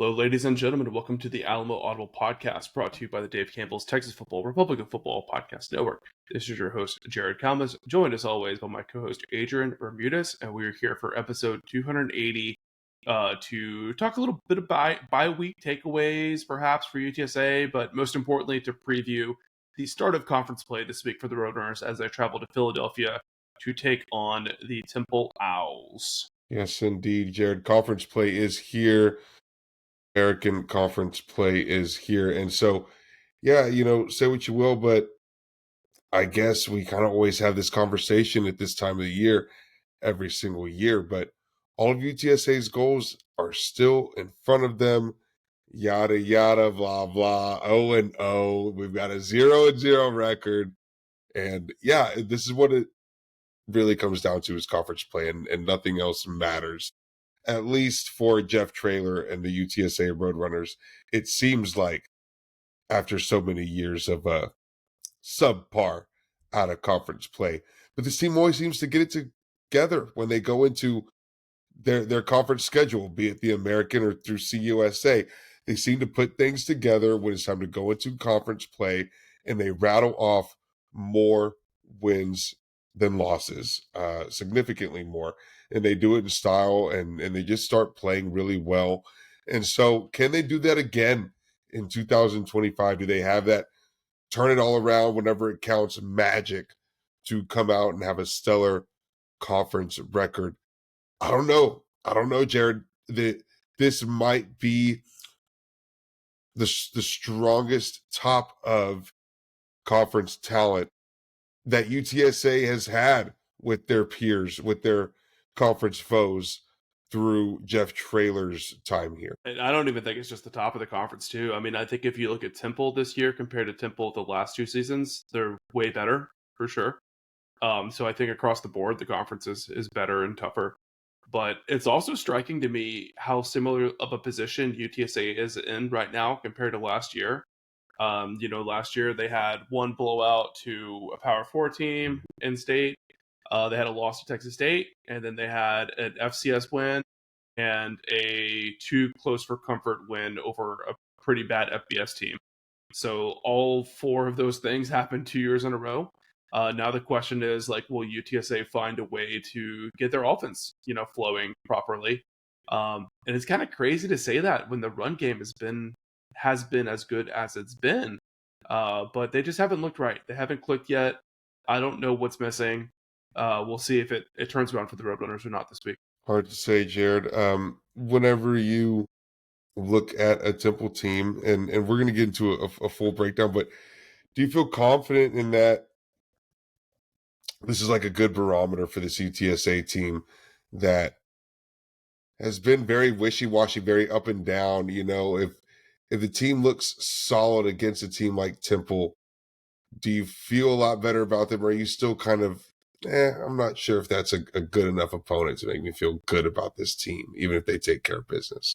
Hello, ladies and gentlemen. Welcome to the Alamo Audible Podcast, brought to you by the Dave Campbell's Texas Football Republic of Football Podcast Network. This is your host, Jared Kalmas, joined as always by my co-host, Adrian Bermudez, and we're here for episode 280 to talk a little bit about bye-week takeaways, perhaps, for UTSA, but most importantly, to preview the start of conference play this week for the Roadrunners as they travel to Philadelphia to take on the Temple Owls. Yes, indeed, Jared. Conference play is here. American conference play is here. And so, yeah, say what you will, but I guess we kind of always have this conversation at this time of the year, every single year. But all of UTSA's goals are still in front of them. Yada, yada, blah, blah, 0-0. We've got a 0-0 record. And yeah, this is what it really comes down to is conference play, and nothing else matters. At least for Jeff Traylor and the UTSA Roadrunners, it seems like after so many years of subpar out of conference play. But this team always seems to get it together when they go into their conference schedule, be it the American or through CUSA. They seem to put things together when it's time to go into conference play, and they rattle off more wins than losses, significantly more. And they do it in style, and they just start playing really well. And so can they do that again in 2025? Do they have that turn it all around whenever it counts magic to come out and have a stellar conference record? I don't know, Jared. This might be the strongest top of conference talent that UTSA has had with their peers, with their conference foes through Jeff Traylor's time here. And I don't even think it's just the top of the conference, too. I mean, I think if you look at Temple this year compared to Temple the last two seasons, they're way better, for sure. So I think across the board, the conference is better and tougher. But it's also striking to me how similar of a position UTSA is in right now compared to last year. Last year they had one blowout to a Power 4 team in state. They had a loss to Texas State, and then they had an FCS win and a too close for comfort win over a pretty bad FBS team. So all four of those things happened 2 years in a row. Now the question is, will UTSA find a way to get their offense, flowing properly? And it's kind of crazy to say that when the run game has been as good as it's been, but they just haven't looked right. They haven't clicked yet. I don't know what's missing. We'll see if it turns around for the Roadrunners or not this week. Hard to say, Jared. Whenever you look at a Temple team, and we're going to get into a full breakdown, but do you feel confident in that this is like a good barometer for this UTSA team that has been very wishy-washy, very up and down? If the team looks solid against a team like Temple, do you feel a lot better about them? Or are you still kind of, I'm not sure if that's a good enough opponent to make me feel good about this team, even if they take care of business?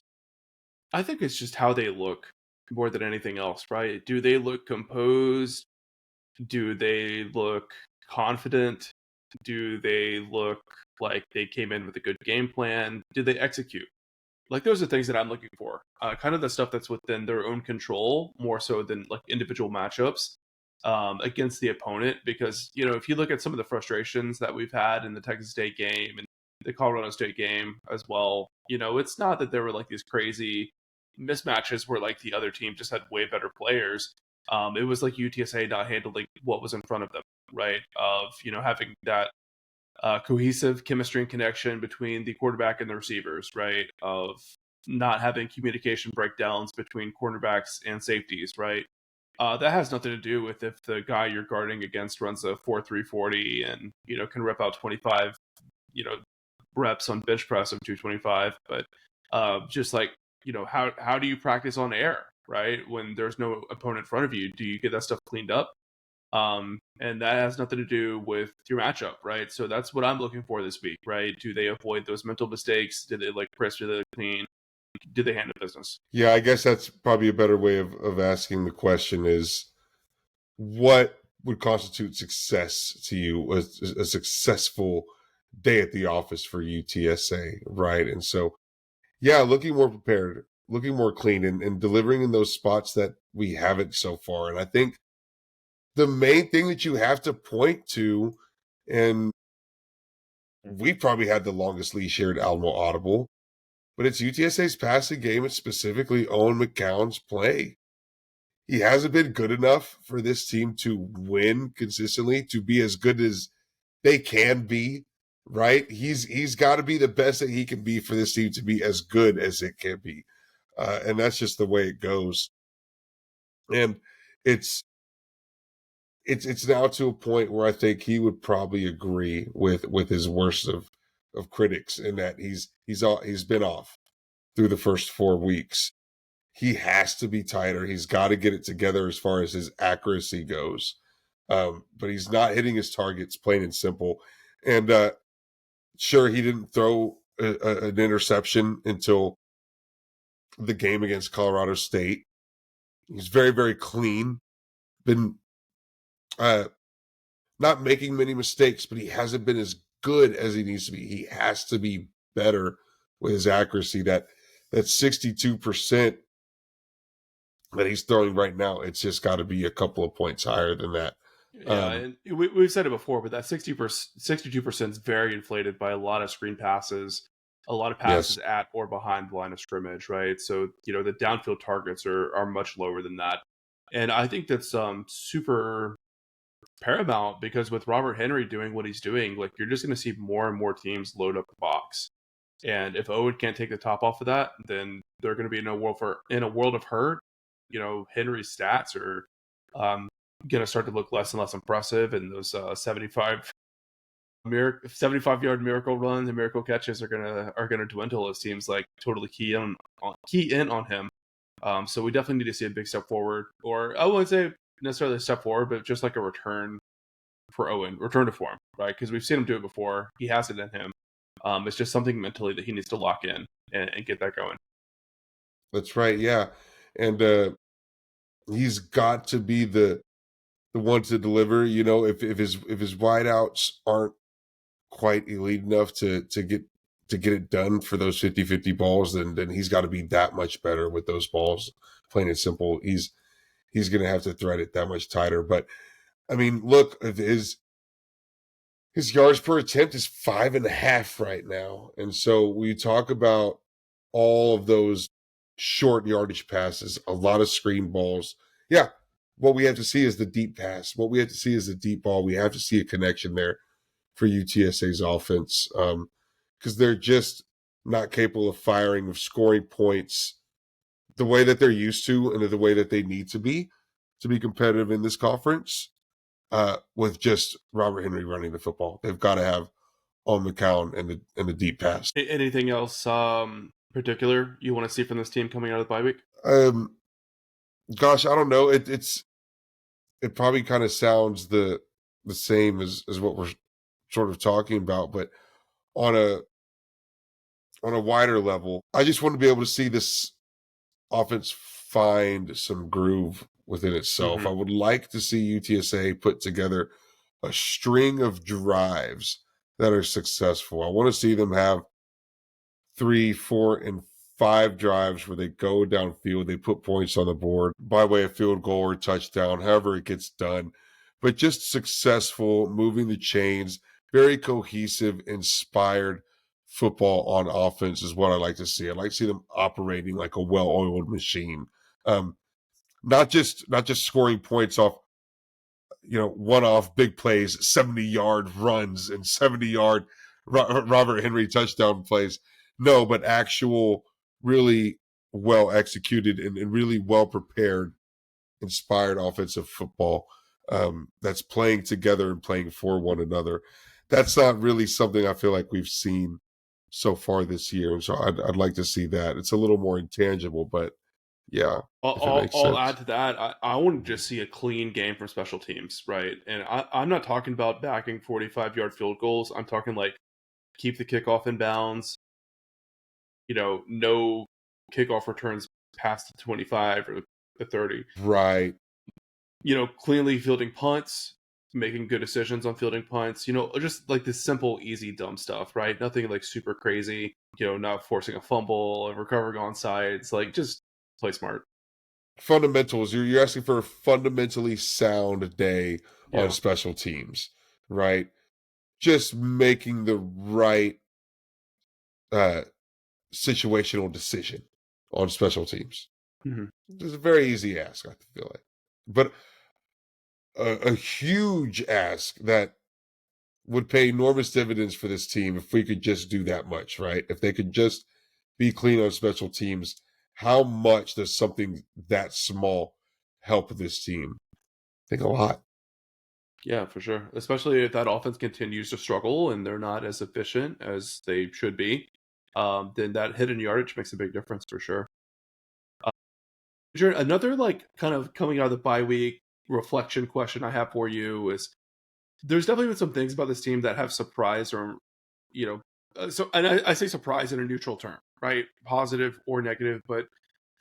I think it's just how they look more than anything else, right? Do they look composed? Do they look confident? Do they look like they came in with a good game plan? Do they execute? Those are things that I'm looking for. Kind of the stuff that's within their own control, more so than individual matchups against the opponent. Because, if you look at some of the frustrations that we've had in the Texas State game and the Colorado State game as well, it's not that there were these crazy mismatches where the other team just had way better players. It was UTSA not handling what was in front of them, right? Of, having that cohesive chemistry and connection between the quarterback and the receivers, right? Of not having communication breakdowns between cornerbacks and safeties, right? That has nothing to do with if the guy you're guarding against runs a 4.340 and, can rip out 25, reps on bench press of 225. But just how do you practice on air, right? When there's no opponent in front of you, do you get that stuff cleaned up? And that has nothing to do with your matchup, right? So that's what I'm looking for this week, right? Do they avoid those mental mistakes? Do they press? Do they clean? Do they handle business? Yeah, I guess that's probably a better way of asking the question is, what would constitute success to you, a successful day at the office for UTSA, right? And so, yeah, looking more prepared, more clean and delivering in those spots that we haven't so far. And I think the main thing that you have to point to, and we probably had the longest leash here at Alamo Audible, but it's UTSA's passing game and specifically Owen McCown's play. He hasn't been good enough for this team to win consistently, to be as good as they can be, right? He's got to be the best that he can be for this team to be as good as it can be. And that's just the way it goes. And it's it's now to a point where I think he would probably agree with his worst of critics in that he's been off through the first 4 weeks. He has to be tighter. He's got to get it together as far as his accuracy goes. But he's not hitting his targets, plain and simple. And sure, he didn't throw an interception until the game against Colorado State. He's very, very clean. Been uh, not making many mistakes, but he hasn't been as good as he needs to be. He has to be better with his accuracy. That 62% that he's throwing right now, it's just got to be a couple of points higher than that. Yeah, and we've said it before, but that 62% is very inflated by a lot of screen passes, a lot of passes Yes, at or behind the line of scrimmage, right? So the downfield targets are much lower than that, and I think that's super paramount because with Robert Henry doing what he's doing, like you're just going to see more and more teams load up the box. And if Owen can't take the top off of that, then they're going to be in a world of hurt. Henry's stats are going to start to look less and less impressive, and those 75-yard miracle runs and miracle catches are gonna dwindle. It seems like totally key in on him. So we definitely need to see a big step forward, or I wouldn't say necessarily a step forward, but just like a return for Owen, return to form, right? Because we've seen him do it before. He has it in him. It's just something mentally that he needs to lock in and get that going. that's right. Yeah, and he's got to be the one to deliver. If his wideouts aren't quite elite enough to get it done for those 50-50 balls, then he's got to be that much better with those balls. Plain and simple. He's going to have to thread it that much tighter. But I mean, look, his yards per attempt is 5.5 right now, and so we talk about all of those short yardage passes, a lot of screen balls. Yeah, what we have to see is the deep pass. What we have to see is the deep ball. We have to see a connection there for UTSA's offense because they're just not capable of firing, of scoring points the way that they're used to and the way that they need to be competitive in this conference with just Robert Henry running the football. They've got to have on McCown and the deep pass. Anything else particular you want to see from this team coming out of the bye week? Um, Gosh, I don't know. It probably kind of sounds the same as what we're sort of talking about, but on a wider level, I just want to be able to see this offense find some groove within itself. Mm-hmm. I would like to see UTSA put together a string of drives that are successful. I want to see them have 3, 4, and 5 drives where they go downfield, they put points on the board by way of field goal or touchdown, however it gets done. But just successful, moving the chains, very cohesive, inspired football on offense is what I like to see. I like to see them operating like a well-oiled machine. Um, not just scoring points off one-off big plays, 70-yard runs and 70-yard Robert Henry touchdown plays. No, but actual, really well executed and really well prepared, inspired offensive football that's playing together and playing for one another. That's not really something I feel like we've seen so far this year. So I'd like to see that. It's a little more intangible, but yeah, if it makes I'll add sense. to that. I want to just see a clean game from special teams, right? And I'm not talking about backing 45-yard field goals. I'm talking like keep the kickoff in bounds. No kickoff returns past the 25 or the 30. Right. Cleanly fielding punts, making good decisions on fielding punts, just like this simple, easy, dumb stuff, right? Nothing like super crazy, not forcing a fumble and recovering on sides, like just play smart. Fundamentals. You're asking for a fundamentally sound day on Yeah. special teams, right? Just making the right uh, situational decision on special teams. Hmm. It's a very easy ask, I feel like, but a huge ask that would pay enormous dividends for this team if we could just do that much, right? If they could just be clean on special teams, how much does something that small help this team? I think a lot. Yeah, for sure. Especially if that offense continues to struggle and they're not as efficient as they should be, then that hidden yardage makes a big difference for sure. Another like kind of coming out of the bye week reflection question I have for you is there's definitely been some things about this team that have surprised or you know so and I say surprise in a neutral term, right? Positive or negative, but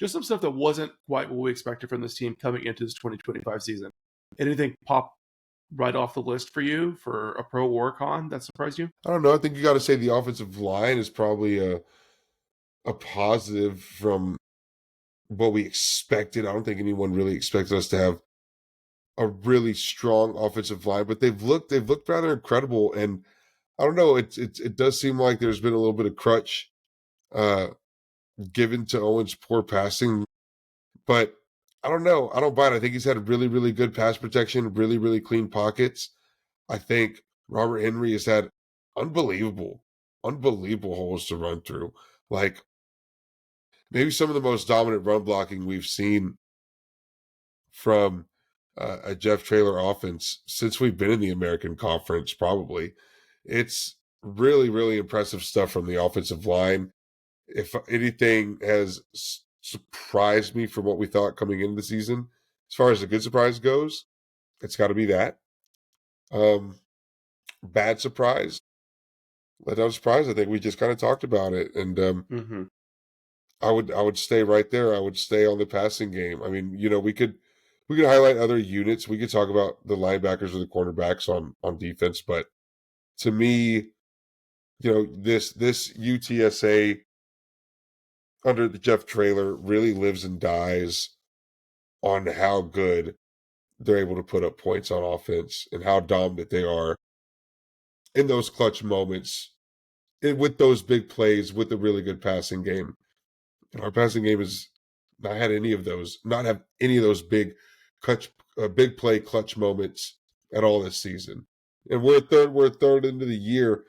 just some stuff that wasn't quite what we expected from this team coming into this 2025 season. Anything pop right off the list for you for a pro or a con that surprised you? I don't know. I think you got to say the offensive line is probably a positive from what we expected. I don't think anyone really expected us to have a really strong offensive line, but they've looked rather incredible. And I don't know. It does seem like there's been a little bit of crutch uh, given to Owen's poor passing, but I don't know. I don't buy it. I think he's had really really good pass protection, really really clean pockets. I think Robert Henry has had unbelievable, unbelievable holes to run through. Like maybe some of the most dominant run blocking we've seen from a Jeff Traylor offense since we've been in the American Conference, probably. It's really, really impressive stuff from the offensive line. If anything has surprised me from what we thought coming into the season, as far as a good surprise goes, it's got to be that. Um, Bad surprise, letdown surprise. I think we just kind of talked about it, and Hmm. I would stay right there. I would stay on the passing game. I mean, we could highlight other units. We could talk about the linebackers or the cornerbacks on defense, but to me, this UTSA under the Jeff Traylor really lives and dies on how good they're able to put up points on offense and how dominant they are in those clutch moments with those big plays with a really good passing game. And our passing game has not had any of those, not have any of those big play clutch moments at all this season. And we're a third into the year.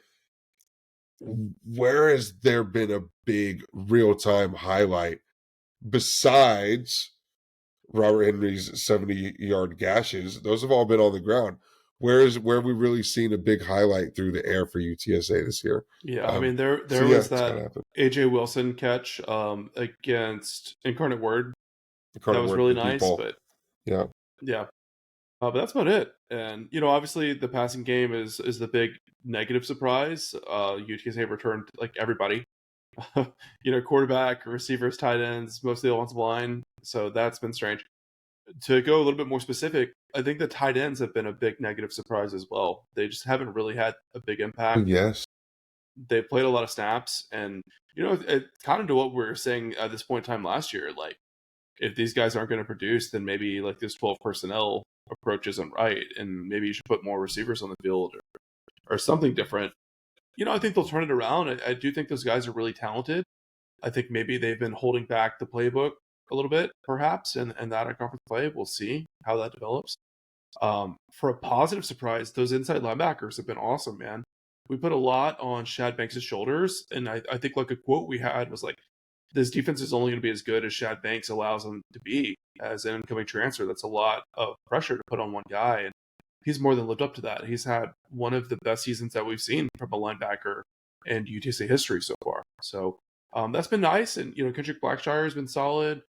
Where has there been a big real time highlight besides Robert Henry's 70-yard gashes? Those have all been on the ground. Where have we really seen a big highlight through the air for UTSA this year? Yeah, I mean So there yeah, was it's got to that happen. AJ Wilson catch against Incarnate Word. That Carter was Word, really the deep nice, ball. but Yeah. yeah. But that's about it. And obviously the passing game is the big negative surprise. UTSA returned like everybody. Quarterback, receivers, tight ends, most of the offensive line. So that's been strange. To go a little bit more specific, I think the tight ends have been a big negative surprise as well. They just haven't really had a big impact. Yes. They played a lot of snaps, and it's kind of to what we were saying at this point in time last year. Like, if these guys aren't going to produce, then maybe like this 12 personnel approach isn't right, and maybe you should put more receivers on the field or something different. I think they'll turn it around. I do think those guys are really talented. I think maybe they've been holding back the playbook a little bit, perhaps, and that at conference play. We'll see how that develops. For a positive surprise, those inside linebackers have been awesome, man. We put a lot on Shad Banks' shoulders, and I think like a quote we had was like, "This defense is only going to be as good as Shad Banks allows them to be as an incoming transfer." That's a lot of pressure to put on one guy, and he's more than lived up to that. He's had one of the best seasons that we've seen from a linebacker in UTSA history so far. So that's been nice, and Kendrick Blackshire has been solid.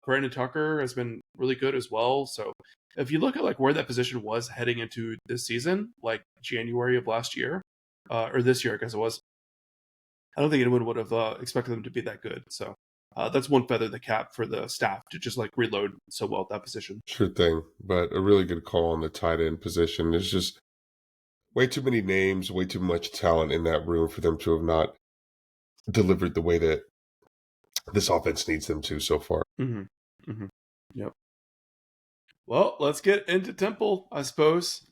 Brandon Tucker has been really good as well. So if you look at like where that position was heading into this season, like January of last year, or this year, I guess it was, I don't think anyone would have expected them to be that good. So that's one feather in the cap for the staff to just like reload so well at that position. Sure thing. But a really good call on the tight end position. There's just way too many names, way too much talent in that room for them to have not delivered the way that this offense needs them to so far. Mm-hmm. Mm-hmm. Yep. Well, let's get into Temple, I suppose.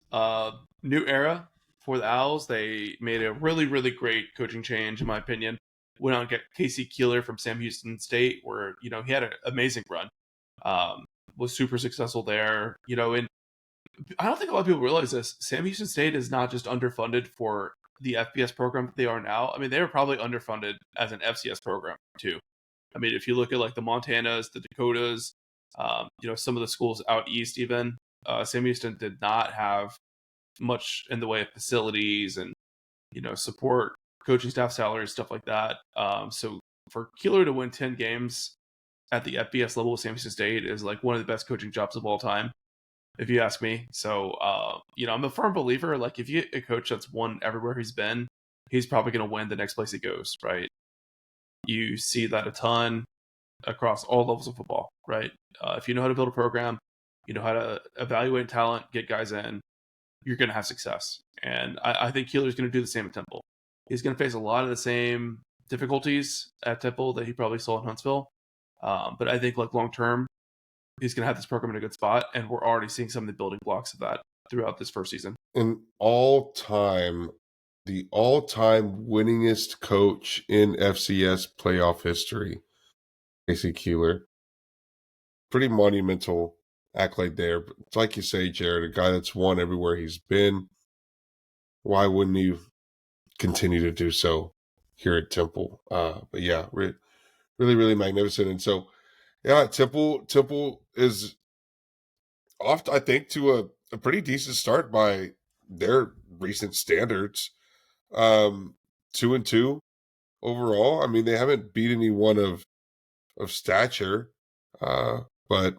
New era for the Owls. They made a really, really great coaching change, in my opinion. Went out and get Casey Keeler from Sam Houston State, where he had an amazing run. Um, was super successful there. And I don't think a lot of people realize this. Sam Houston State is not just underfunded for the FBS program that they are now. I mean, they were probably underfunded as an FCS program too. I mean, if you look at like the Montanas, the Dakotas, some of the schools out east, even Sam Houston did not have much in the way of facilities and support, coaching staff salaries, stuff like that. So for Keeler to win 10 games at the FBS level with Sam Houston State is like one of the best coaching jobs of all time, if you ask me. So I'm a firm believer. Like if you get a coach that's won everywhere he's been, he's probably going to win the next place he goes, right? You see that a ton across all levels of football, right? If you know how to build a program, you know how to evaluate talent, get guys in, you're going to have success. And I think Keeler's going to do the same at Temple. He's going to face a lot of the same difficulties at Temple that he probably saw in Huntsville. But I think like long term, he's going to have this program in a good spot. And we're already seeing some of the building blocks of that throughout this first season. The all-time winningest coach in FCS playoff history, Casey Keeler. Pretty monumental accolade there. But it's like you say, Jared, a guy that's won everywhere he's been. Why wouldn't he continue to do so here at Temple? But yeah, really, really magnificent. And so, yeah, Temple is off, I think, to a pretty decent start by their recent standards. 2-2 overall. I mean, they haven't beat anyone of stature, but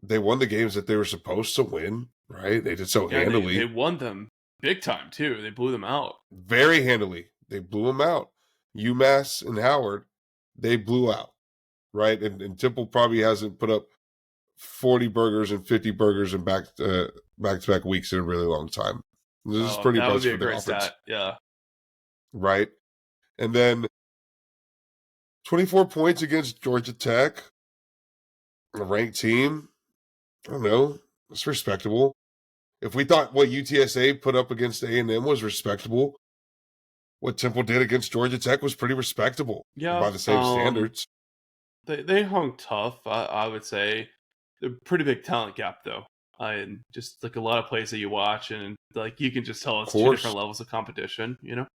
they won the games that they were supposed to win, right? They did so Yeah, handily. they won them big time too. They blew them out. Very handily. They blew them out. UMass and Howard, they blew out, right? And Temple probably hasn't put up 40 burgers and 50 burgers in back-to-back weeks in a really long time. This is pretty That would much be for a the great offense. stat. Yeah. Right? And then 24 points against Georgia Tech, a ranked team. I don't know. It's respectable. If we thought what UTSA put up against A&M was respectable, what Temple did against Georgia Tech was pretty respectable Yeah. by the same standards. They hung tough, I would say. A pretty big talent gap, though. And just like a lot of plays that you watch, and like you can just tell Of it's two course. different levels of competition. Of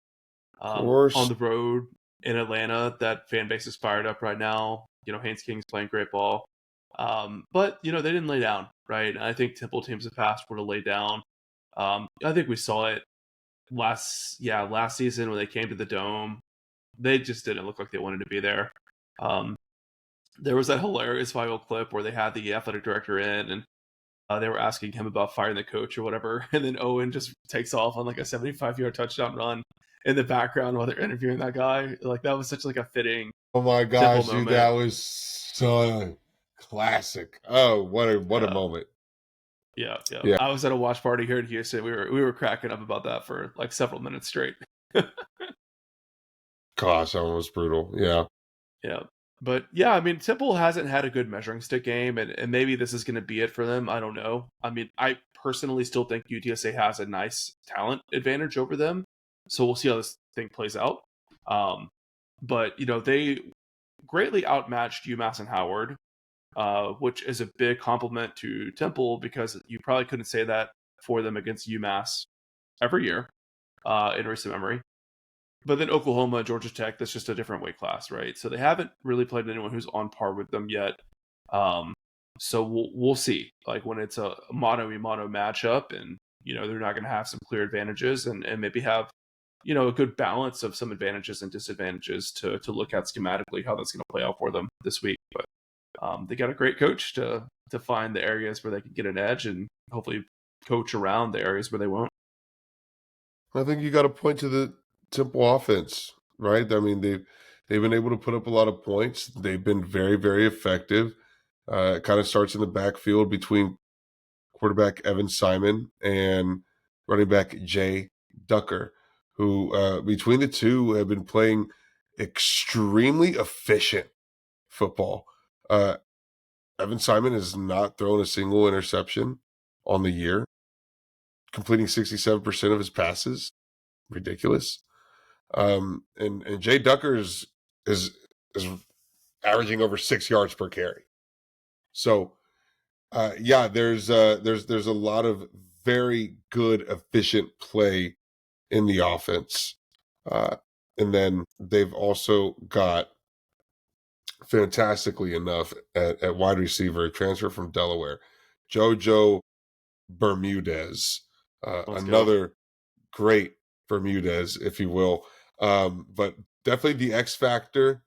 On course. the road in Atlanta, that fan base is fired up right now. Haynes King's playing great ball. But they didn't lay down, right? I think Temple teams have passed were to lay down. I think we saw it last season when they came to the Dome. They just didn't look like they wanted to be there. Um, there was that hilarious viral clip where they had the athletic director in, and they were asking him about firing the coach or whatever, and then Owen just takes off on like a 75-yard touchdown run in the background while they're interviewing that guy. Like that was such like a fitting Oh my Temple gosh, dude, moment. that was so classic. Oh, what a Yeah, moment. yeah. Yeah. I was at a watch party here in Houston. We were cracking up about that for like several minutes straight. Gosh, that one was brutal. Yeah. Yeah. But yeah, I mean, Temple hasn't had a good measuring stick game, and maybe this is going to be it for them. I don't know. I mean, I personally still think UTSA has a nice talent advantage over them. So we'll see how this thing plays out. But, they greatly outmatched UMass and Howard, which is a big compliment to Temple because you probably couldn't say that for them against UMass every year in recent memory. But then Oklahoma and Georgia Tech, that's just a different weight class, right? So they haven't really played anyone who's on par with them yet. So we'll see. Like when it's a mono matchup, and they're not going to have some clear advantages, and maybe have a good balance of some advantages and disadvantages to look at schematically how that's going to play out for them this week. But they got a great coach to find the areas where they can get an edge, and hopefully coach around the areas where they won't. I think you got to point to the Temple offense, right? I mean, They've been able to put up a lot of points. They've been very, very effective. It kind of starts in the backfield between quarterback Evan Simon and running back Jay Ducker, who between the two have been playing extremely efficient football. Uh, Evan Simon has not thrown a single interception on the year, completing 67% of his passes. Ridiculous. And Jay Ducker is averaging over 6 yards per carry. So yeah, there's a lot of very good, efficient play in the offense. And then they've also got, fantastically enough, at wide receiver, a transfer from Delaware, JoJo Bermudez, Let's go. another great Bermudez, if you will. But definitely the X factor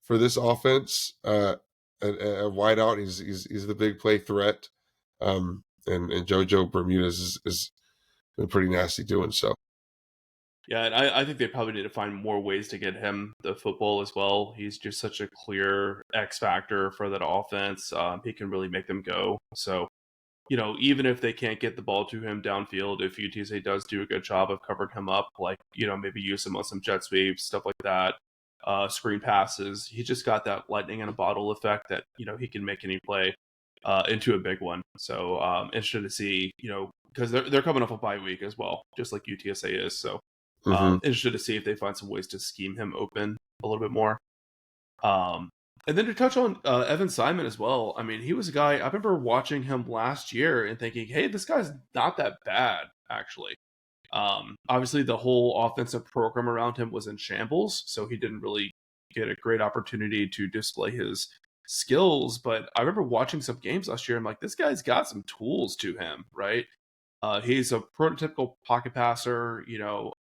for this offense. A wideout, he's the big play threat. And JoJo Bermudez is been pretty nasty doing so. Yeah, and I think they probably need to find more ways to get him the football as well. He's just such a clear X factor for that offense. He can really make them go. So, even if they can't get the ball to him downfield, if UTSA does do a good job of covering him up, like, maybe use him on some jet sweeps, stuff like that, screen passes, he just got that lightning in a bottle effect that, he can make any play into a big one. So, interested to see, because they're coming off a bye week as well, just like UTSA is. So, Mm-hmm. interested to see if they find some ways to scheme him open a little bit more. Um, and then to touch on Evan Simon as well. I mean, he was a guy, I remember watching him last year and thinking, hey, this guy's not that bad, actually. Obviously, the whole offensive program around him was in shambles, so he didn't really get a great opportunity to display his skills. But I remember watching some games last year. I'm like, this guy's got some tools to him, right? He's a prototypical pocket passer.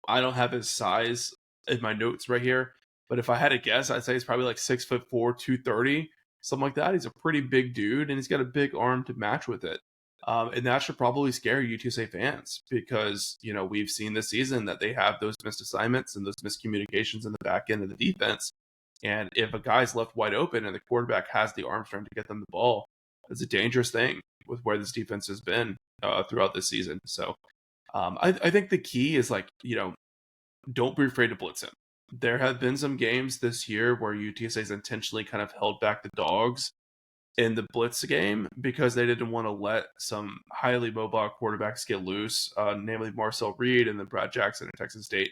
I don't have his size in my notes right here, but if I had to guess, I'd say he's probably like 6'4", 230, something like that. He's a pretty big dude, and he's got a big arm to match with it. And that should probably scare UTSA fans because, we've seen this season that they have those missed assignments and those miscommunications in the back end of the defense. And if a guy's left wide open and the quarterback has the arm strength to get them the ball, it's a dangerous thing with where this defense has been throughout this season. So I think the key is don't be afraid to blitz him. There have been some games this year where UTSA has intentionally kind of held back the dogs in the blitz game because they didn't want to let some highly mobile quarterbacks get loose, namely Marcel Reed and then Brad Jackson at Texas State.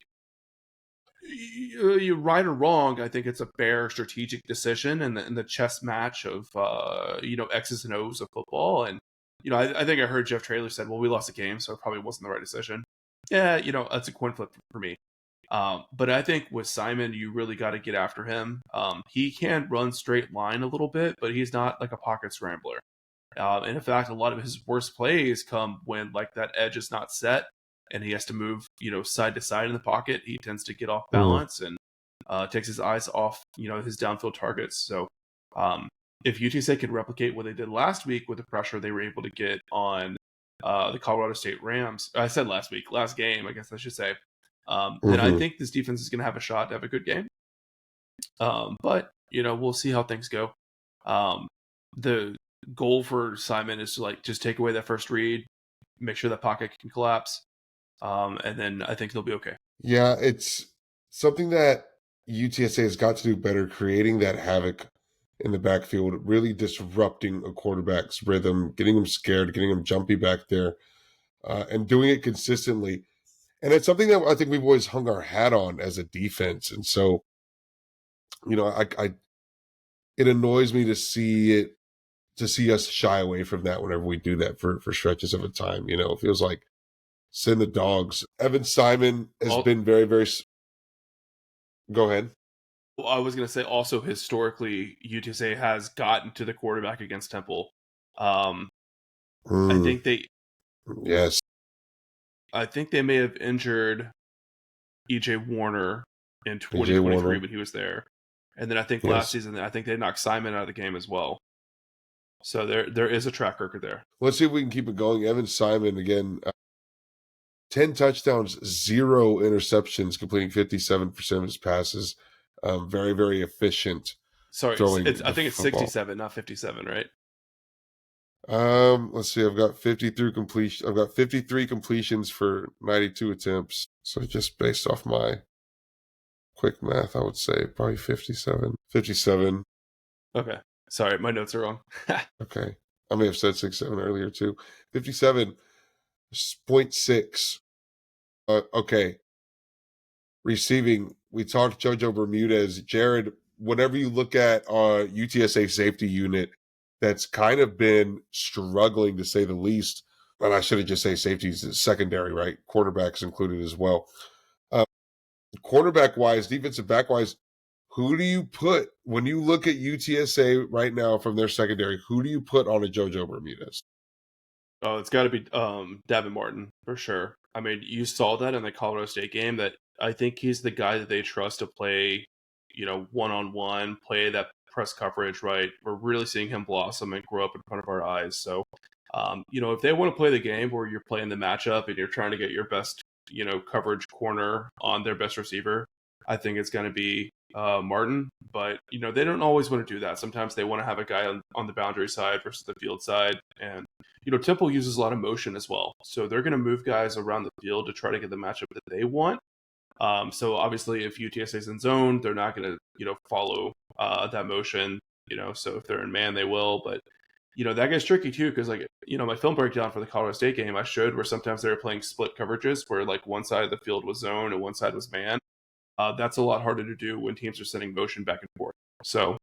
You're right or wrong. I think it's a fair strategic decision in the chess match of X's and O's of football. And I think I heard Jeff Traylor said, "Well, we lost the game, so it probably wasn't the right decision." Yeah, that's a coin flip for me. But I think with Simon, you really got to get after him. He can run straight line a little bit, but he's not like a pocket scrambler. And in fact, a lot of his worst plays come when like that edge is not set and he has to move, side to side in the pocket. He tends to get off Mm-hmm. balance and takes his eyes off, his downfield targets. So if UTSA can replicate what they did last week with the pressure they were able to get on the Colorado State Rams, I said last game, I guess I should say, then I Mm-hmm. think this defense is going to have a shot to have a good game. But we'll see how things go. The goal for Simon is to just take away that first read, make sure that pocket can collapse, and then I think they'll be okay. Yeah, it's something that UTSA has got to do better, creating that havoc in the backfield, really disrupting a quarterback's rhythm, getting him scared, getting him jumpy back there, and doing it consistently. And it's something that I think we've always hung our hat on as a defense. And so, I it annoys me to see us shy away from that whenever we do that for stretches of a time. It feels like send the dogs. Evan Simon has been very, very. Go ahead. Well, I was going to say also historically, UTSA has gotten to the quarterback against Temple. I think they, Yes. I think they may have injured EJ Warner in AJ 2023 Warner. when he was there, and then I think last Yes. season I think they knocked Simon out of the game as well. So there is a track record there. Let's see if we can keep it going. Evan Simon again, 10 touchdowns, 0 interceptions, completing 57% of his passes. Very, very efficient Sorry, throwing I the think it's football. 67, not 57, right? Let's see. I've got 53 completions for 92 attempts. So just based off my quick math, I would say probably 57. 57. Okay. Sorry, my notes are wrong. Okay. I may have said 6-7 earlier too. 57.6. Okay. Receiving, we talked JoJo Bermudez. Jared, whenever you look at UTSA safety unit, that's kind of been struggling to say the least. And I should have just say safeties secondary, right? Quarterbacks included as well. Uh, Cornerback wise, defensive back wise, who do you put when you look at UTSA right now from their secondary? Who do you put on a JoJo Bermudez? Oh, it's got to be Davin Martin for sure. I mean, you saw that in the Colorado State game. That I think he's the guy that they trust to play, one on one, play that press coverage. Right, we're really seeing him blossom and grow up in front of our eyes. So, if they want to play the game where you're playing the matchup and you're trying to get your best, coverage corner on their best receiver, I think it's going to be Martin. But they don't always want to do that. Sometimes they want to have a guy on the boundary side versus the field side, and Temple uses a lot of motion as well. So they're going to move guys around the field to try to get the matchup that they want. So obviously, if UTSA is in zone, they're not going to, follow that motion. So if they're in man, they will. But that gets tricky too, because my film breakdown for the Colorado State game, I showed where sometimes they were playing split coverages, where like one side of the field was zone and one side was man. That's a lot harder to do when teams are sending motion back and forth. So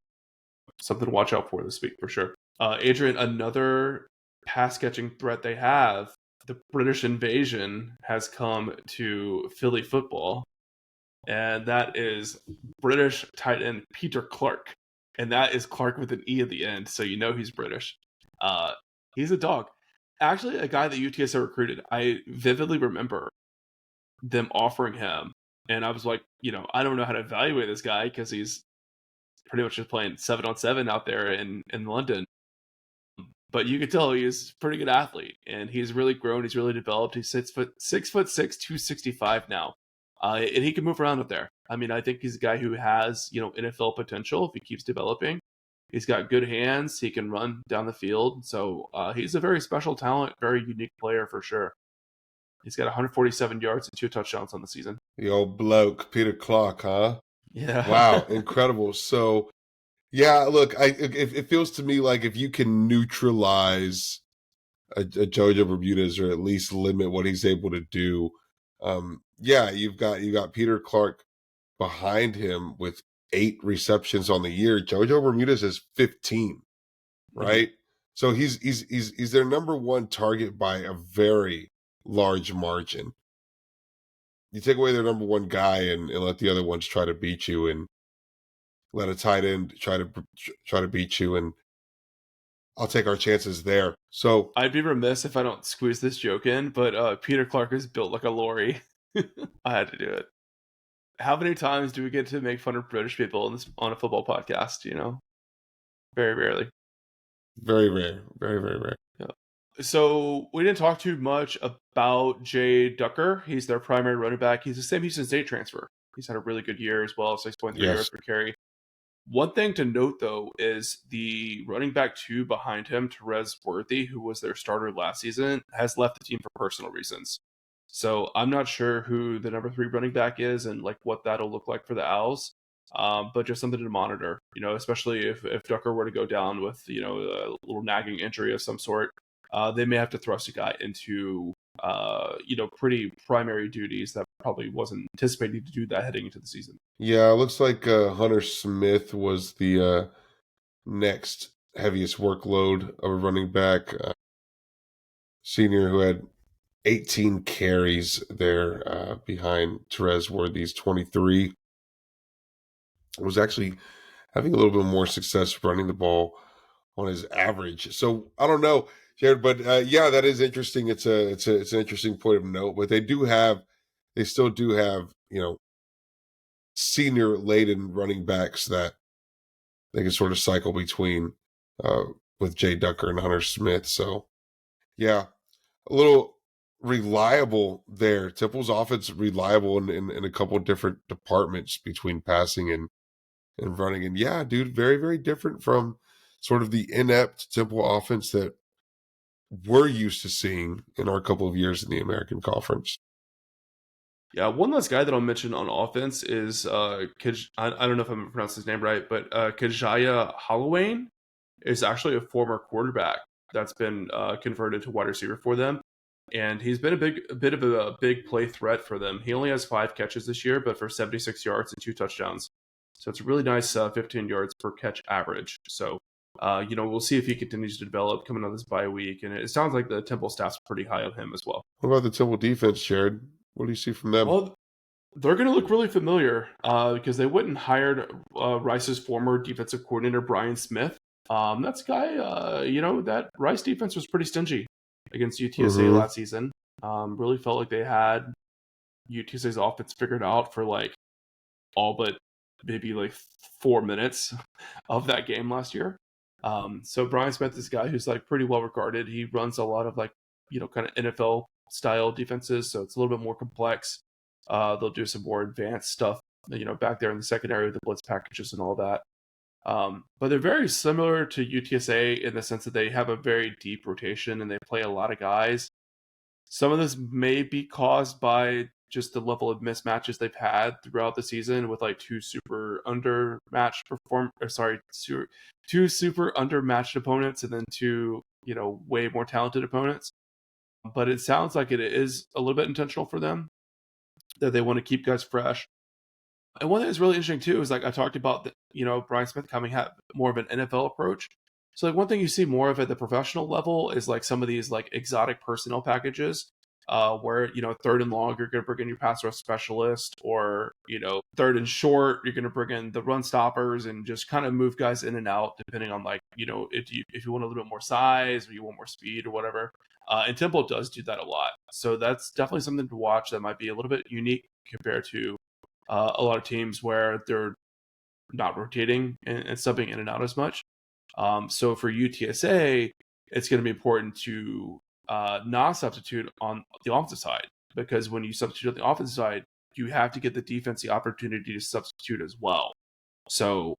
something to watch out for this week for sure. Adrian, another pass catching threat they have, the British invasion has come to Philly football, and that is British tight end Peter Clark. And that is Clark with an E at the end, so he's British. Uh, he's a dog. Actually, a guy that UTSA recruited, I vividly remember them offering him, and I was like, I don't know how to evaluate this guy because he's pretty much just playing 7-on-7 out there in London. But you could tell he's a pretty good athlete, and he's really grown. He's really developed. He's 6'6", 265 now, and he can move around up there. I mean, I think he's a guy who has NFL potential if he keeps developing. He's got good hands. He can run down the field. So he's a very special talent, very unique player for sure. He's got 147 yards and 2 touchdowns on the season. The old bloke, Peter Clark, huh? Yeah. Wow, incredible. So, yeah, look, it feels to me like if you can neutralize a JoJo Bermudez or at least limit what he's able to do, yeah, you got Peter Clark behind him with 8 receptions on the year. JoJo Bermudez has 15, Mhm. right? So he's their number one target by a very large margin. You take away their number one guy and let the other ones try to beat you, and let a tight end try to beat you, and I'll take our chances there. So I'd be remiss if I don't squeeze this joke in, but Peter Clark is built like a lorry. I had to do it. How many times do we get to make fun of British people on a football podcast? Very rarely. very rare, very very rare. Yeah. So we didn't talk too much about Jay Ducker. He's their primary running back. He's the same Houston State transfer. He's had a really good year as well, 6.3 yards Yes, per carry. One thing to note, though, is the running back 2 behind him, Therese Worthy, who was their starter last season, has left the team for personal reasons. So I'm not sure who the number 3 running back is and like what that'll look like for the Owls. But just something to monitor, especially if Ducker were to go down with, a little nagging injury of some sort, they may have to thrust a guy into, pretty primary duties that probably wasn't anticipating to do that heading into the season. yeah. It looks like Hunter Smith was the next heaviest workload of a running back, senior who had 18 carries there behind Therese Worthy's 23. Was actually having a little bit more success running the ball on his average. So I don't know, Jared, but yeah, that is interesting. It's an interesting point of note. But they still do have senior laden running backs that they can sort of cycle between uh, with Jay Ducker and Hunter Smith. So yeah, a little reliable there. Temple's offense reliable in a couple of different departments between passing and and running. And yeah, dude, very, very different from sort of the inept Temple offense that we're used to seeing in our couple of years in the American Conference. Yeah, one last guy that I'll mention on offense is I don't know if I'm pronouncing his name right, but Kajaya Holloway is actually a former quarterback that's been converted to wide receiver for them, and he's been a bit of a big play threat for them. He only has 5 catches this year, but for 76 yards and 2 touchdowns, so it's a really nice 15 yards per catch average. So. We'll see if he continues to develop coming out of this bye week, and it sounds like the Temple staff's pretty high on him as well. What about the Temple defense, Jared? What do you see from them? Well, they're going to look really familiar because they went and hired Rice's former defensive coordinator, Brian Smith. That's a guy, that Rice defense was pretty stingy against UTSA Mm-hmm. last season. Really felt like they had UTSA's offense figured out for like all but maybe like 4 minutes of that game last year. So Brian Smith is a guy who's like pretty well regarded. He runs a lot of like, kind of NFL style defenses. So it's a little bit more complex. They'll do some more advanced stuff, back there in the secondary with the blitz packages and all that. But they're very similar to UTSA in the sense that they have a very deep rotation and they play a lot of guys. Some of this may be caused by just the level of mismatches they've had throughout the season with like two super undermatched opponents and then two, way more talented opponents. But it sounds like it is a little bit intentional for them that they want to keep guys fresh. And one thing that's really interesting too is like I talked about, Brian Smith coming have more of an NFL approach. So like one thing you see more of at the professional level is like some of these like exotic personnel packages, where third and long you're going to bring in your pass rush specialist, or third and short you're going to bring in the run stoppers and just kind of move guys in and out depending on like if you want a little bit more size or you want more speed or whatever. And Temple does do that a lot, so that's definitely something to watch that might be a little bit unique compared to a lot of teams where they're not rotating and subbing in and out as much. So for UTSA, it's going to be important to not substitute on the offensive side, because when you substitute on the offensive side, you have to get the defense the opportunity to substitute as well. So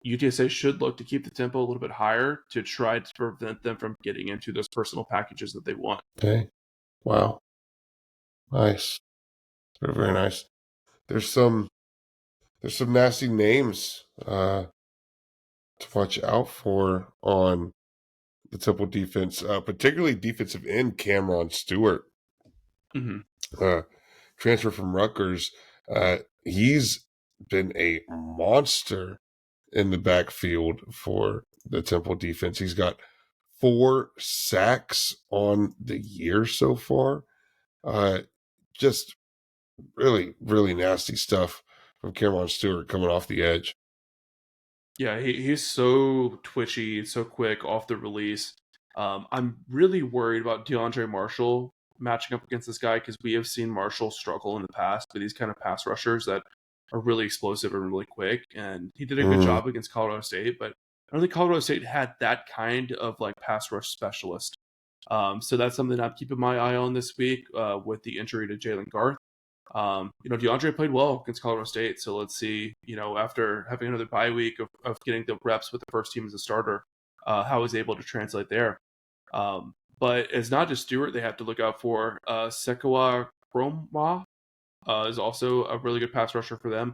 UTSA should look to keep the tempo a little bit higher to try to prevent them from getting into those personal packages that they want. Okay. Wow. Nice. Very, very nice. There's some nasty names to watch out for on the Temple defense, particularly defensive end Cameron Stewart, Mm-hmm. uh, transfer from Rutgers. He's been a monster in the backfield for the Temple defense. He's got 4 sacks on the year so far. Just really, really nasty stuff from Cameron Stewart coming off the edge. Yeah, he's so twitchy, so quick off the release. I'm really worried about DeAndre Marshall matching up against this guy because we have seen Marshall struggle in the past with these kind of pass rushers that are really explosive and really quick. And he did a good Mm, job against Colorado State, but I don't think Colorado State had that kind of like pass rush specialist. So that's something I'm keeping my eye on this week with the injury to Jalen Garth. DeAndre played well against Colorado State, so let's see, after having another bye week of getting the reps with the first team as a starter, how he's able to translate there. But it's not just Stewart they have to look out for. Sekoa Kromah is also a really good pass rusher for them.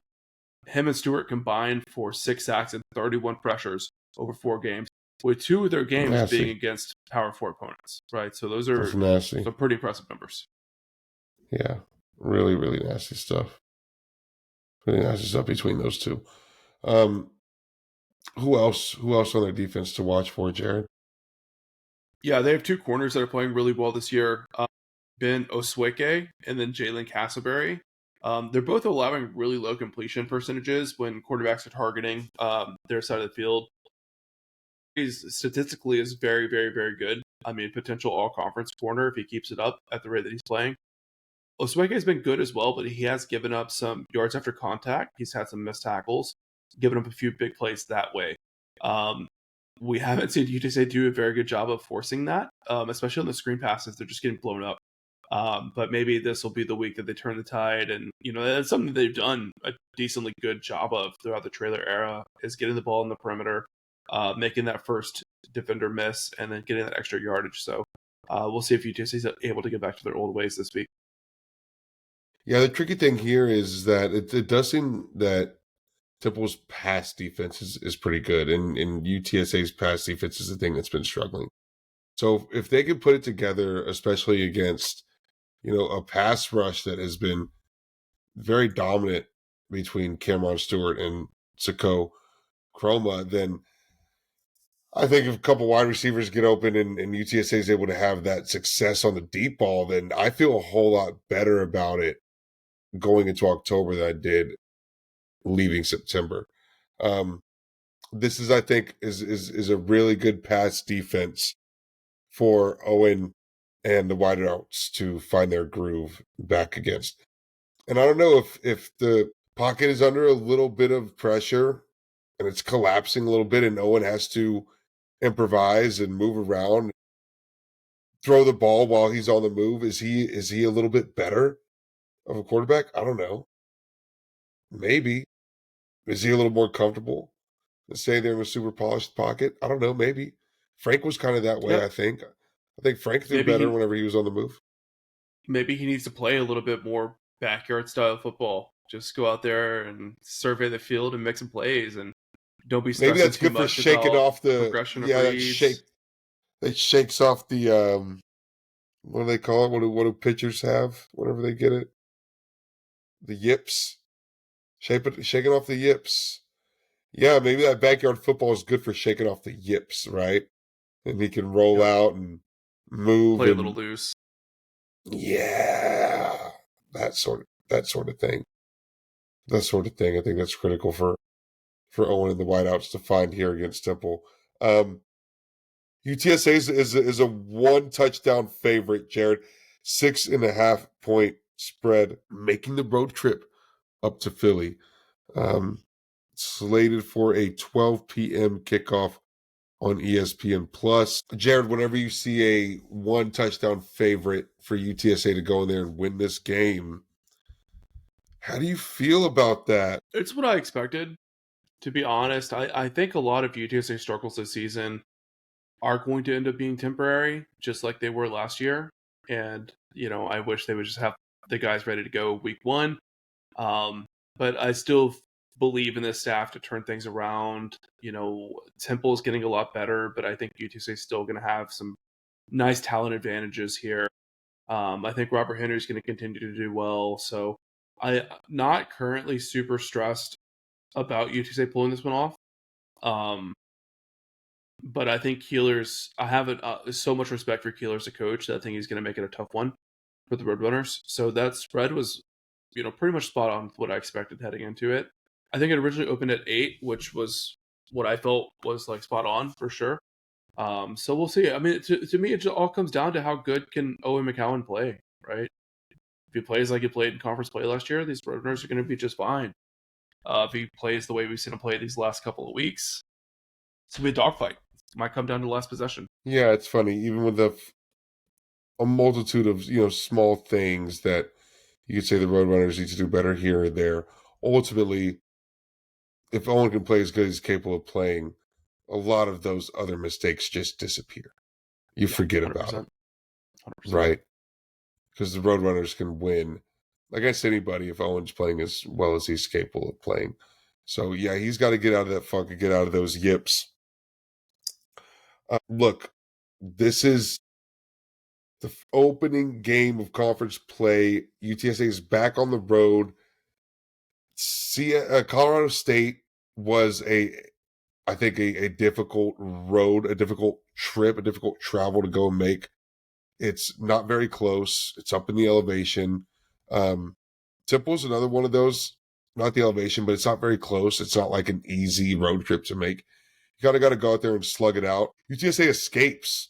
Him and Stewart combined for 6 sacks and 31 pressures over 4 games, with 2 of their games being nasty. against Power 4 opponents, right? So those That's are nasty. some pretty impressive numbers. Yeah. Really, really nasty stuff. Really nasty stuff between those two. Um, who else? Who else on their defense to watch for, Jared? Yeah, they have 2 corners that are playing really well this year. Ben Osweke and then Jalen Castleberry. They're both allowing really low completion percentages when quarterbacks are targeting their side of the field. He's statistically is very, very, very good. I mean, potential all conference corner if he keeps it up at the rate that he's playing. Osweke has been good as well, but he has given up some yards after contact. He's had some missed tackles, given up a few big plays that way. Um, we haven't seen UTSA do a very good job of forcing that, especially on the screen passes. They're just getting blown up. But maybe this will be the week that they turn the tide, and that's something they've done a decently good job of throughout the trailer era is getting the ball in the perimeter, making that first defender miss, and then getting that extra yardage. So we'll see if UTSA is able to get back to their old ways this week. Yeah, the tricky thing here is that it does seem that Temple's pass defense is pretty good, and UTSA's pass defense is the thing that's been struggling. So if they can put it together, especially against a pass rush that has been very dominant between Cameron Stewart and Sako Chroma, then I think if a couple wide receivers get open and UTSA is able to have that success on the deep ball, then I feel a whole lot better about it going into October than I did leaving September. Um, this is, I think, is a really good pass defense for Owen and the wideouts to find their groove back against. And I don't know if the pocket is under a little bit of pressure and it's collapsing a little bit, and Owen has to improvise and move around, throw the ball while he's on the move. Is he a little bit better of a quarterback? I don't know. Maybe. Is he a little more comfortable than staying there in a super polished pocket? I don't know. Maybe. Frank was kind of that way, Yep. I think. I think Frank threw Maybe better he whenever he was on the move. maybe he needs to play a little bit more backyard style football. Just go out there and survey the field and make some plays, and don't be Maybe stressing that's too good for much shaking about off the progression of yeah, reads. that shakes off the what do they call it? What do pitchers have whenever they get it? The yips. Shaking off the yips. Yeah, maybe that backyard football is good for shaking off the yips, right? And he can roll Yep. out and move Play a little and loose. yeah, that sort of thing. That sort of thing. I think that's critical for Owen and the wideouts to find here against Temple. UTSA is a one touchdown favorite, Jared. 6.5 point spread, making the road trip up to Philly. Um, Slated for a 12 p.m. kickoff on ESPN Plus. Jared, whenever you see a one touchdown favorite for UTSA to go in there and win this game, how do you feel about that? It's what I expected. To be honest, I think a lot of UTSA struggles this season are going to end up being temporary, just like they were last year. And, I wish they would just have the guys ready to go week one. Um, but I still believe in this staff to turn things around. Temple's getting a lot better, but I think UTSA is still going to have some nice talent advantages here. I think Robert Henry is going to continue to do well. So I'm not currently super stressed about UTSA pulling this one off. Um, but I think I have so much respect for Keeler as a coach that I think he's going to make it a tough one for the Roadrunners. So that spread was, pretty much spot on with what I expected heading into it. I think it originally opened at 8, which was what I felt was like spot on for sure. So we'll see. I mean, to me, it just all comes down to how good can Owen McCowan play, right? If he plays like he played in conference play last year, these Roadrunners are going to be just fine. If he plays the way we've seen him play these last couple of weeks, it's going to be a dogfight. It might come down to the last possession. Yeah, it's funny. Even with a multitude of small things that you could say the Roadrunners need to do better here and there. Ultimately, if Owen can play as good as he's capable of playing, a lot of those other mistakes just disappear. You Yeah, forget about 100%. them, 100%. right? Because the Roadrunners can win against anybody if Owen's playing as well as he's capable of playing. So yeah, he's got to get out of that funk and get out of those yips. Look, this is the opening game of conference play. UTSA is back on the road. See, Colorado State was I think a difficult road, a difficult trip, a difficult travel to go and make. It's not very close. It's up in the elevation. Temple's another one of those, not the elevation, but it's not very close. It's not like an easy road trip to make. You got to go out there and slug it out. UTSA escapes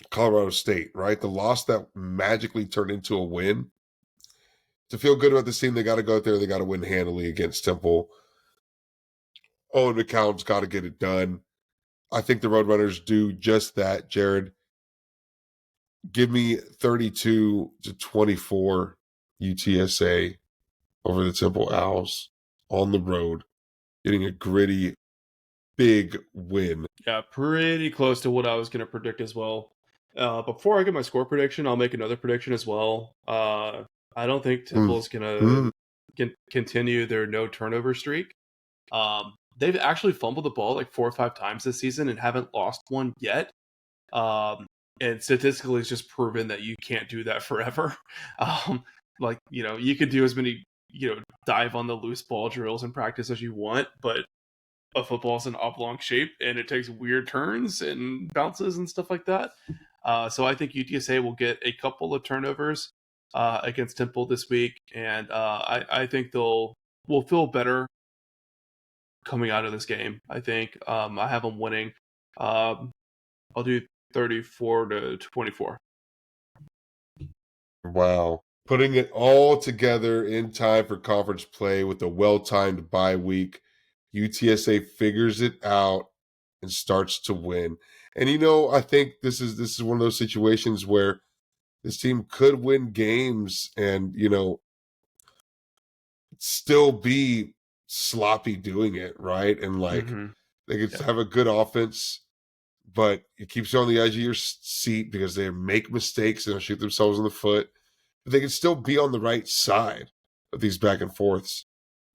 Colorado State, right? The loss that magically turned into a win. To feel good about this team, they got to go out there. They got to win handily against Temple. Owen McCown's got to get it done. I think the Roadrunners do just that, Jared. Give me 32-24 UTSA over the Temple Owls on the road, getting a gritty, big win. Yeah, pretty close to what I was going to predict as well. Before I get my score prediction, I'll make another prediction as well. I don't think Mm. Temple's going to Mm. continue their no turnover streak. They've actually fumbled the ball like 4 or 5 times this season and haven't lost one yet. Um, and statistically, it's just proven that you can't do that forever. Like, you could do as many, dive on the loose ball drills in practice as you want, but a football's an oblong shape and it takes weird turns and bounces and stuff like that. So I think UTSA will get a couple of turnovers against Temple this week, and I think will feel better coming out of this game. I think I have them winning. I'll do 34-24. Wow. Putting it all together in time for conference play with a well-timed bye week. UTSA figures it out and starts to win. And I think this is one of those situations where this team could win games and, still be sloppy doing it, right? And like Mm-hmm. they could Yeah, have a good offense, but it keeps you on the edge of your seat because they make mistakes and they'll shoot themselves in the foot. But they can still be on the right side of these back and forths.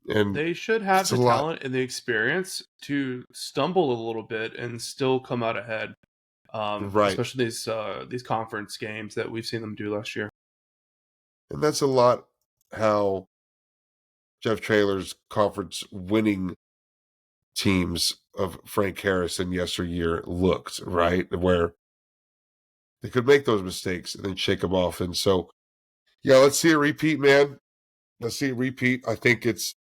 And they should have it's a the lot. talent and the experience to stumble a little bit and still come out ahead. Right. Especially these conference games that we've seen them do last year. And that's a lot how Jeff Traylor's conference winning teams of Frank Harris in yesteryear looked, right? Where they could make those mistakes and then shake them off. And so, yeah, let's see a repeat, man. Let's see a repeat. I think it's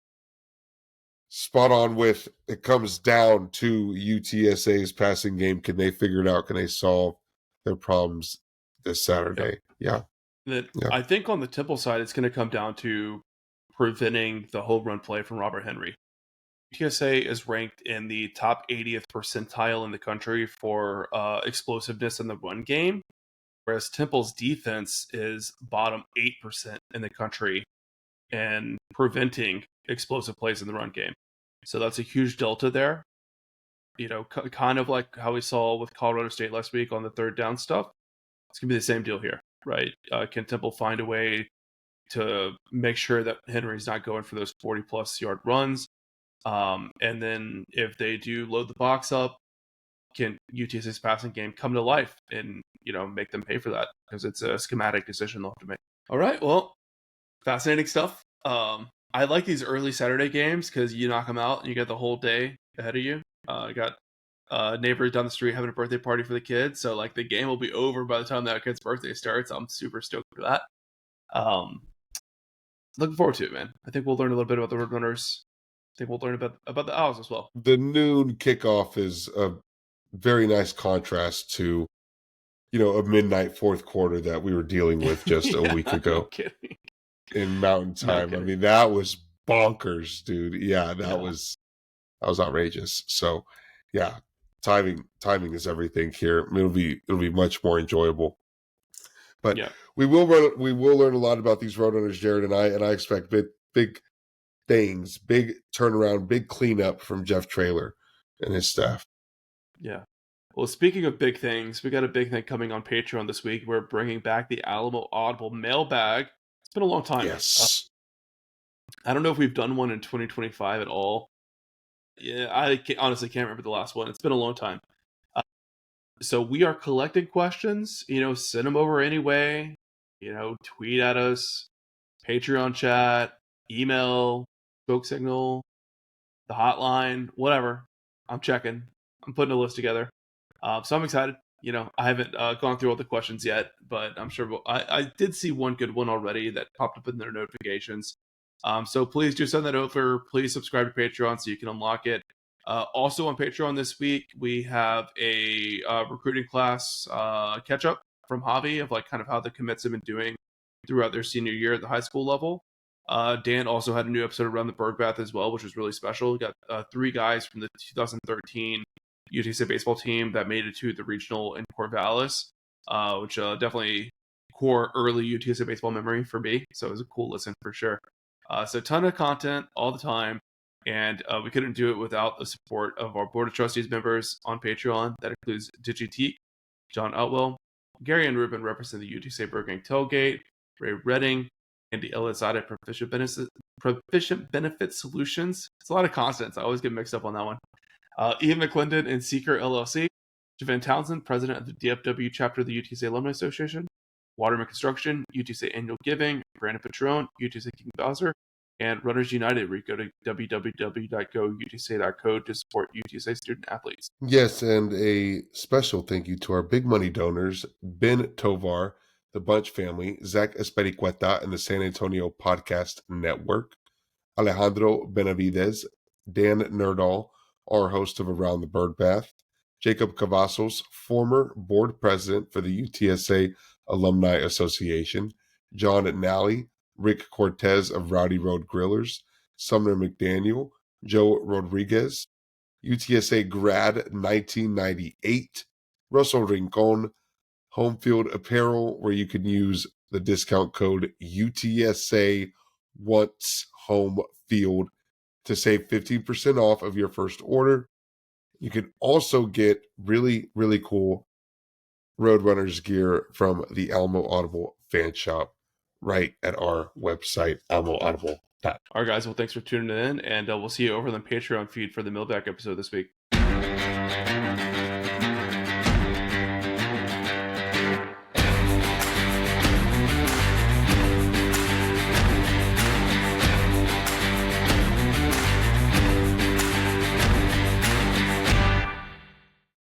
spot on with it comes down to UTSA's passing game. Can they figure it out? Can they solve their problems this Yep. Saturday? Yeah. That Yeah. I think on the Temple side, it's going to come down to preventing the home run play from Robert Henry. UTSA is ranked in the top 80th percentile in the country for explosiveness in the run game, whereas Temple's defense is bottom 8% in the country and preventing explosive plays in the run game. So that's a huge delta there. Kind of like how we saw with Colorado State last week on the third down stuff. It's going to be the same deal here, right? Can Temple find a way to make sure that Henry's not going for those 40-plus yard runs? And then if they do load the box up, can UTSA's passing game come to life and, make them pay for that? Because it's a schematic decision they'll have to make. All right, well, fascinating stuff. I like these early Saturday games because you knock them out and you get the whole day ahead of you. I got neighbors down the street having a birthday party for the kids, so like the game will be over by the time that kid's birthday starts. I'm super stoked for that. Um, Looking forward to it, man. I think we'll learn a little bit about the Roadrunners. I think we'll learn about the Owls as well. The noon kickoff is a very nice contrast to, a midnight fourth quarter that we were dealing with just a week Yeah, no ago kidding. in Mountain No Time. I kidding. mean, that was bonkers, dude. Yeah, Yeah, that was outrageous. So, yeah, timing is everything here. It'll be much more enjoyable. But yeah, we will learn a lot about these Roadrunners, Jared and I expect big things, big turnaround, big cleanup from Jeff Traylor and his staff. yeah. Well, speaking of big things, we got a big thing coming on Patreon this week. We're bringing back the Alamo Audible mailbag. It's been a long time. Yes. I don't know if we've done one in 2025 at all. Yeah, honestly can't remember the last one. It's been a long time. Uh, so we are collecting questions. Send them over anyway. Tweet at us, Patreon chat, email, smoke signal, the hotline, whatever. I'm checking. I'm putting a list together. So I'm excited. I haven't gone through all the questions yet, but I'm sure I did see one good one already that popped up in their notifications. So please do send that over. Please subscribe to Patreon so you can unlock it. Also on Patreon this week, we have a recruiting class catch up from Javi of like kind of how the commits have been doing throughout their senior year at the high school level. Dan also had a new episode around the Berg Bath as well, which was really special. We got 3 guys from the 2013 UTSA baseball team that made it to the regional in Corvallis. which definitely core early UTSA baseball memory for me. So it was a cool listen for sure. So a ton of content all the time. And we couldn't do it without the support of our Board of Trustees members on Patreon. That includes Digiteek, John Otwell, Gary and Ruben represent the UTSA Burger King Tailgate, Ray Redding, Andy Elizada Proficient Benefit Solutions. It's a lot of constants. I always get mixed up on that one. Ian McClendon and Seeker LLC, Javan Townsend, president of the DFW chapter of the UTSA Alumni Association, Waterman Construction, UTSA Annual Giving, Brandon Patron, UTSA King Bowser, and Runners United, where you go to www.goutsa.co to support UTSA student athletes. Yes, and a special thank you to our big money donors, Ben Tovar, the Bunch family, Zach Espericueta, and the San Antonio Podcast Network, Alejandro Benavides, Dan Nerdahl, our host of Around the Bird Bath, Jacob Cavazos, former board president for the UTSA Alumni Association, John Nally, Rick Cortez of Rowdy Road Grillers, Sumner McDaniel, Joe Rodriguez, UTSA grad 1998, Russell Rincon, Home Field Apparel, where you can use the discount code UTSA once home field to save 15% off of your first order. You can also get really, really cool Roadrunners gear from the Alamo Audible fan shop right at our website, almoaudible.com. All right, guys. Well, thanks for tuning in, and we'll see you over on the Patreon feed for the Millback episode this week.